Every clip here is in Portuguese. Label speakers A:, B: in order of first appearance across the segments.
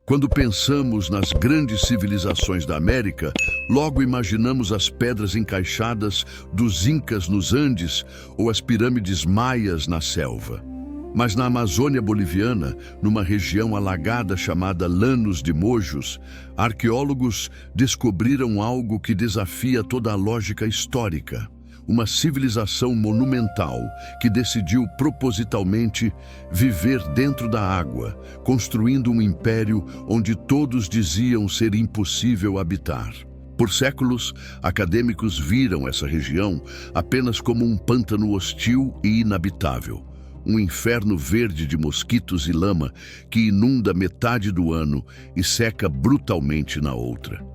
A: Quando pensamos nas grandes civilizações da América, logo imaginamos as pedras encaixadas dos Incas nos Andes ou as pirâmides maias na selva. Mas na Amazônia boliviana, numa região alagada chamada Llanos de Mojos, arqueólogos descobriram algo que desafia toda a lógica histórica. Uma civilização monumental que decidiu propositalmente viver dentro da água, construindo um império onde todos diziam ser impossível habitar. Por séculos, acadêmicos viram essa região apenas como um pântano hostil e inabitável. Um inferno verde de mosquitos e lama que inunda metade do ano e seca brutalmente na outra.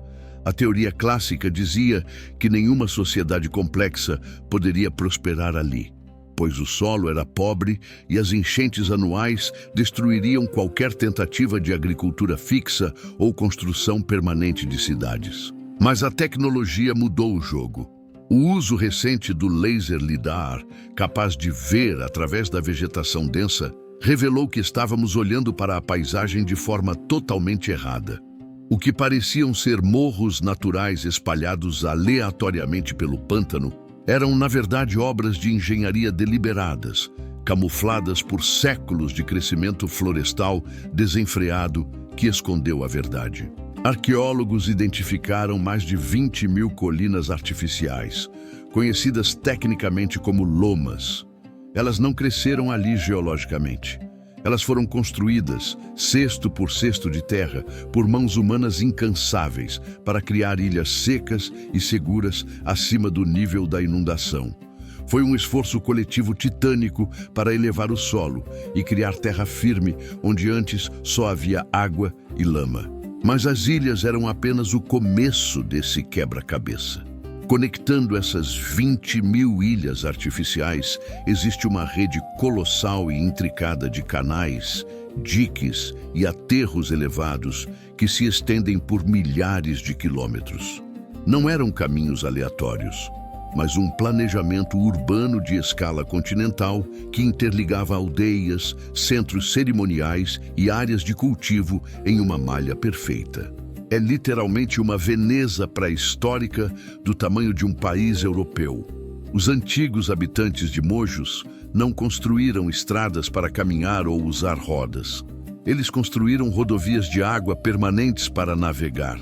A: A teoria clássica dizia que nenhuma sociedade complexa poderia prosperar ali, pois o solo era pobre e as enchentes anuais destruiriam qualquer tentativa de agricultura fixa ou construção permanente de cidades. Mas a tecnologia mudou o jogo. O uso recente do laser lidar, capaz de ver através da vegetação densa, revelou que estávamos olhando para a paisagem de forma totalmente errada. O que pareciam ser morros naturais espalhados aleatoriamente pelo pântano eram, na verdade, obras de engenharia deliberadas, camufladas por séculos de crescimento florestal desenfreado que escondeu a verdade. Arqueólogos identificaram mais de 20 mil colinas artificiais, conhecidas tecnicamente como lomas. Elas não cresceram ali geologicamente. Elas foram construídas, cesto por cesto de terra, por mãos humanas incansáveis, para criar ilhas secas e seguras acima do nível da inundação. Foi um esforço coletivo titânico para elevar o solo e criar terra firme, onde antes só havia água e lama. Mas as ilhas eram apenas o começo desse quebra-cabeça. Conectando essas 20 mil ilhas artificiais, existe uma rede colossal e intricada de canais, diques e aterros elevados que se estendem por milhares de quilômetros. Não eram caminhos aleatórios, mas um planejamento urbano de escala continental que interligava aldeias, centros cerimoniais e áreas de cultivo em uma malha perfeita. É literalmente uma Veneza pré-histórica do tamanho de um país europeu. Os antigos habitantes de Mojos não construíram estradas para caminhar ou usar rodas. Eles construíram rodovias de água permanentes para navegar.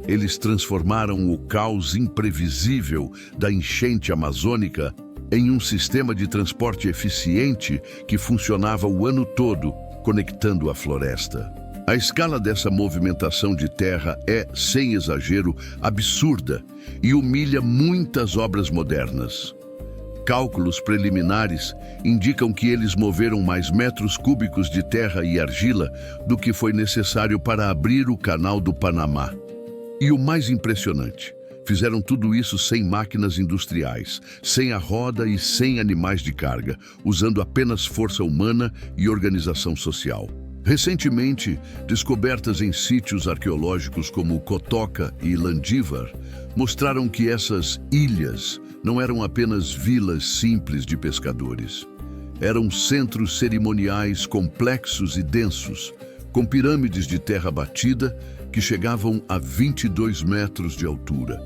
A: Eles transformaram o caos imprevisível da enchente amazônica em um sistema de transporte eficiente que funcionava o ano todo, conectando a floresta. A escala dessa movimentação de terra é, sem exagero, absurda e humilha muitas obras modernas. Cálculos preliminares indicam que eles moveram mais metros cúbicos de terra e argila do que foi necessário para abrir o Canal do Panamá. E o mais impressionante, fizeram tudo isso sem máquinas industriais, sem a roda e sem animais de carga, usando apenas força humana e organização social. Recentemente, descobertas em sítios arqueológicos como Cotoca e Landívar mostraram que essas ilhas não eram apenas vilas simples de pescadores. Eram centros cerimoniais complexos e densos, com pirâmides de terra batida que chegavam a 22 metros de altura,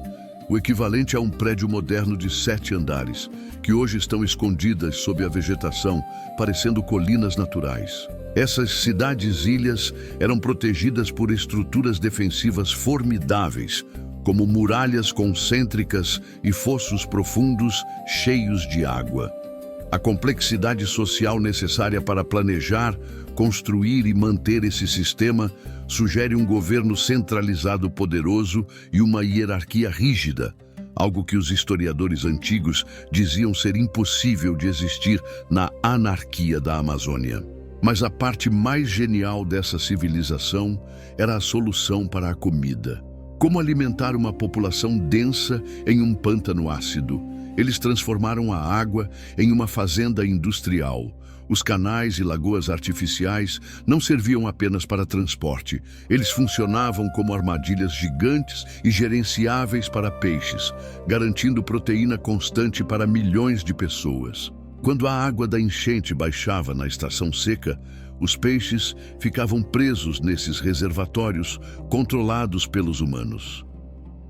A: o equivalente a um prédio moderno de 7 andares, que hoje estão escondidas sob a vegetação, parecendo colinas naturais. Essas cidades-ilhas eram protegidas por estruturas defensivas formidáveis, como muralhas concêntricas e fossos profundos cheios de água. A complexidade social necessária para planejar, construir e manter esse sistema sugere um governo centralizado poderoso e uma hierarquia rígida, algo que os historiadores antigos diziam ser impossível de existir na anarquia da Amazônia. Mas a parte mais genial dessa civilização era a solução para a comida. Como alimentar uma população densa em um pântano ácido? Eles transformaram a água em uma fazenda industrial. Os canais e lagoas artificiais não serviam apenas para transporte. Eles funcionavam como armadilhas gigantes e gerenciáveis para peixes, garantindo proteína constante para milhões de pessoas. Quando a água da enchente baixava na estação seca, Os peixes ficavam presos nesses reservatórios, controlados pelos humanos.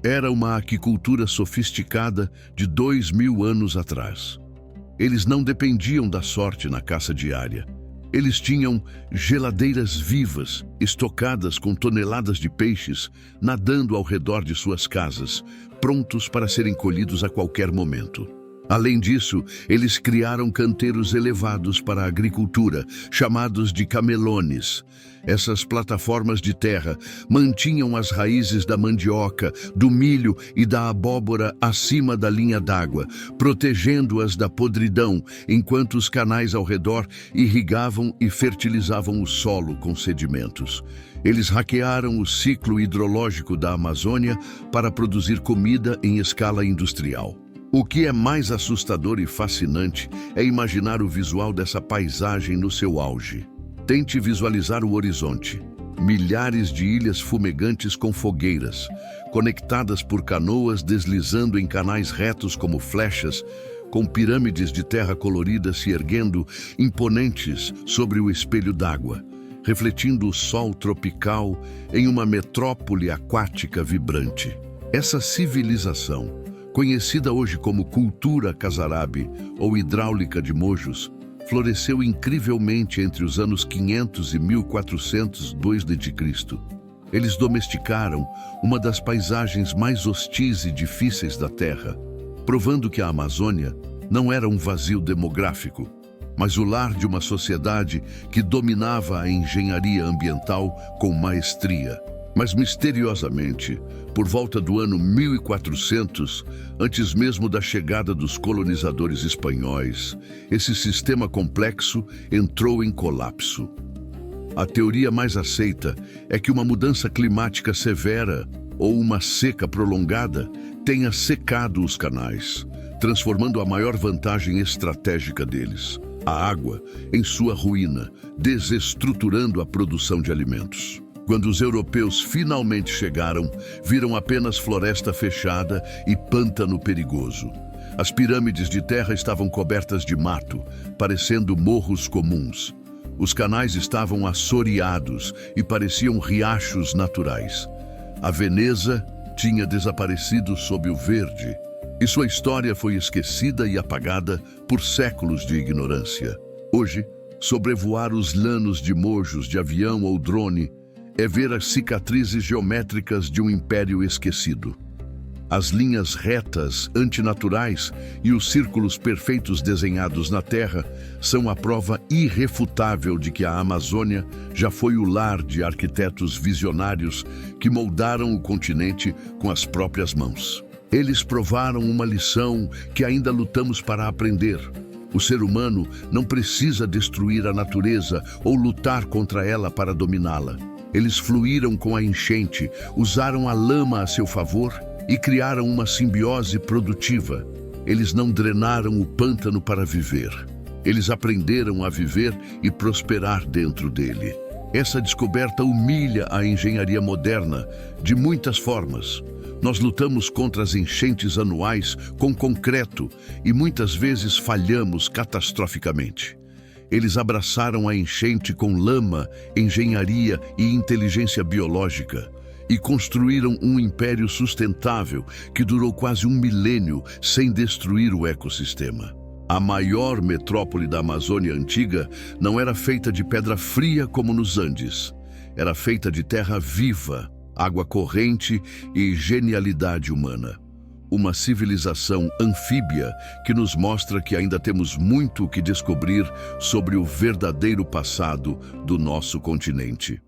A: Era uma aquicultura sofisticada de 2000 anos atrás. Eles não dependiam da sorte na caça diária. Eles tinham geladeiras vivas, estocadas com toneladas de peixes, nadando ao redor de suas casas, prontos para serem colhidos a qualquer momento. Além disso, eles criaram canteiros elevados para a agricultura, chamados de camelones. Essas plataformas de terra mantinham as raízes da mandioca, do milho e da abóbora acima da linha d'água, protegendo-as da podridão, enquanto os canais ao redor irrigavam e fertilizavam o solo com sedimentos. Eles hackearam o ciclo hidrológico da Amazônia para produzir comida em escala industrial. O que é mais assustador e fascinante é imaginar o visual dessa paisagem no seu auge. Tente visualizar o horizonte. Milhares de ilhas fumegantes com fogueiras, conectadas por canoas deslizando em canais retos como flechas, com pirâmides de terra colorida se erguendo imponentes sobre o espelho d'água, refletindo o sol tropical em uma metrópole aquática vibrante. Essa civilização, conhecida hoje como cultura casarábe ou hidráulica de Mojos, floresceu incrivelmente entre os anos 500 e 1402 d.C. Eles domesticaram uma das paisagens mais hostis e difíceis da Terra, provando que a Amazônia não era um vazio demográfico, mas o lar de uma sociedade que dominava a engenharia ambiental com maestria. Mas misteriosamente, por volta do ano 1400, antes mesmo da chegada dos colonizadores espanhóis, esse sistema complexo entrou em colapso. A teoria mais aceita é que uma mudança climática severa ou uma seca prolongada tenha secado os canais, transformando a maior vantagem estratégica deles, a água, em sua ruína, desestruturando a produção de alimentos. Quando os europeus finalmente chegaram, viram apenas floresta fechada e pântano perigoso. As pirâmides de terra estavam cobertas de mato, parecendo morros comuns. Os canais estavam assoreados e pareciam riachos naturais. A Veneza tinha desaparecido sob o verde, e sua história foi esquecida e apagada por séculos de ignorância. Hoje, sobrevoar os lanos de Mojos de avião ou drone é ver as cicatrizes geométricas de um império esquecido. As linhas retas, antinaturais e os círculos perfeitos desenhados na Terra são a prova irrefutável de que a Amazônia já foi o lar de arquitetos visionários que moldaram o continente com as próprias mãos. Eles provaram uma lição que ainda lutamos para aprender. O ser humano não precisa destruir a natureza ou lutar contra ela para dominá-la. Eles fluíram com a enchente, usaram a lama a seu favor e criaram uma simbiose produtiva. Eles não drenaram o pântano para viver. Eles aprenderam a viver e prosperar dentro dele. Essa descoberta humilha a engenharia moderna de muitas formas. Nós lutamos contra as enchentes anuais com concreto e muitas vezes falhamos catastroficamente. Eles abraçaram a enchente com lama, engenharia e inteligência biológica e construíram um império sustentável que durou quase 1 milênio sem destruir o ecossistema. A maior metrópole da Amazônia antiga não era feita de pedra fria como nos Andes. Era feita de terra viva, água corrente e genialidade humana. Uma civilização anfíbia que nos mostra que ainda temos muito o que descobrir sobre o verdadeiro passado do nosso continente.